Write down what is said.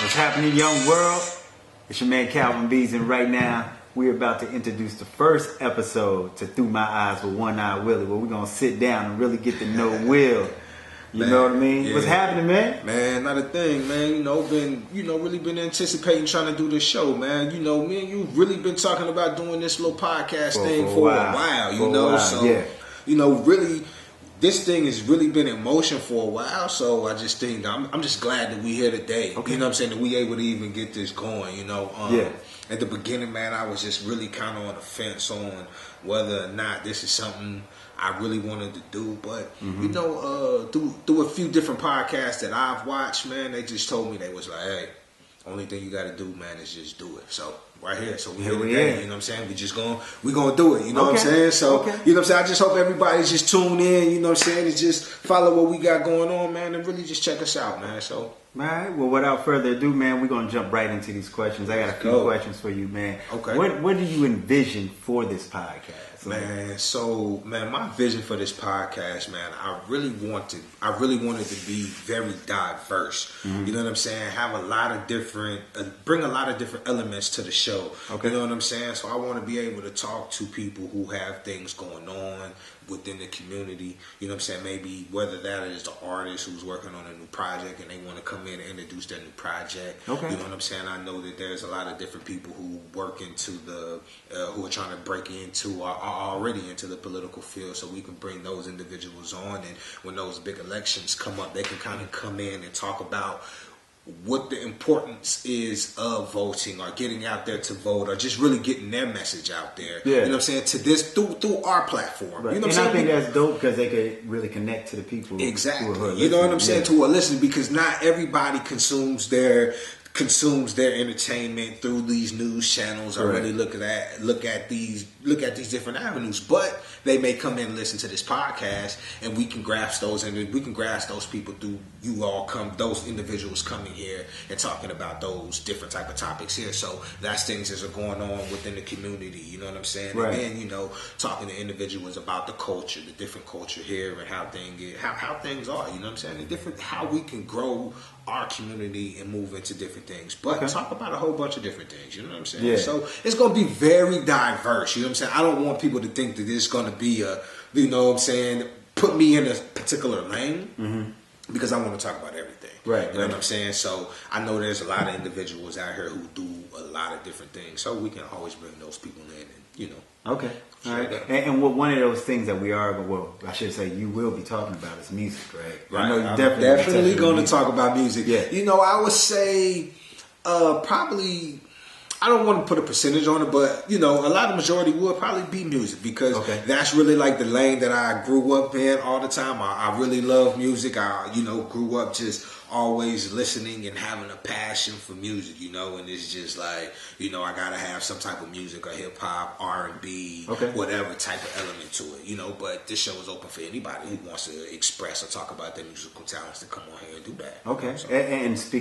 What's happening, young world? It's your man Calvin Beazy, and right now we're about to introduce the first episode to Through My Eyes with Eyed Willie, where we're gonna sit down and really get to know Will. You know what I mean? Yeah. What's happening, man? Man, not a thing, man. Really been anticipating trying to do this show, man. Me and you really been talking about doing this little podcast thing for a while. Really, this thing has really been in motion for a while. So I just think I'm just glad that we here today. Okay. You know what I'm saying? That we able to even get this going. At the beginning, man, I was just really kind of on the fence on whether or not this is something I really wanted to do, but through a few different podcasts that I've watched, man, they just told me, they was like, hey, only thing you got to do, man, is just do it. So right here, so we here today. You know what I'm saying? We gonna do it. You know what I'm saying? So you know what I'm saying? I just hope everybody's just tuned in. You know what I'm saying? And just follow what we got going on, man, and really just check us out, man. So. All right. Well, without further ado, man, we're gonna jump right into these questions. I got a few questions for you, man. Okay. What do you envision for this podcast? Man, my vision for this podcast, man, I really wanted to be very diverse. Mm-hmm. You know what I'm saying? Have a lot of different, bring a lot of different elements to the show. Okay. You know what I'm saying? So I want to be able to talk to people who have things going on within the community. You know what I'm saying? Maybe whether that is the artist who's working on a new project and they want to come in and introduce their new project. Okay. You know what I'm saying? I know that there's a lot of different people who work into who are trying to break into or are already into the political field, so we can bring those individuals on, and when those big elections come up, they can kind of come in and talk about what the importance is of voting or getting out there to vote or just really getting their message out there. Yeah. You know what I'm saying? To this through our platform. Right. You know what I'm saying? I think that's dope because they could really connect to the people. Exactly. You know what I'm saying? To a listener, because not everybody consumes their entertainment through these news channels or really look at these different avenues, but they may come in and listen to this podcast, and we can grasp those people through those individuals coming here and talking about those different type of topics here. So that's things that are going on within the community. You know what I'm saying? Right. And then talking to individuals about the culture, the different culture here, and how things are. You know what I'm saying? How we can grow our community and move into different things, but talk about a whole bunch of different things. You know what I'm saying? Yeah. So it's going to be very diverse. You know what I'm saying? I don't want people to think that it's going to be put me in a particular lane, because I want to talk about everything. Right. You know what I'm saying? So I know there's a lot of individuals out here who do a lot of different things, so we can always bring those people in and, Okay. All right. And one of those things that I should say you will be talking about is music, right? Right. I know you're definitely going to talk about music. Yeah. I would say probably, I don't want to put a percentage on it, but, a lot of majority will probably be music, because that's really like the lane that I grew up in all the time. I really love music. I, grew up just always listening and having a passion for music, and it's just like, I gotta have some type of music or hip hop, R&B, whatever type of element to it, but this show is open for anybody who wants to express or talk about their musical talents to come on here and do that. Okay. So. And speaking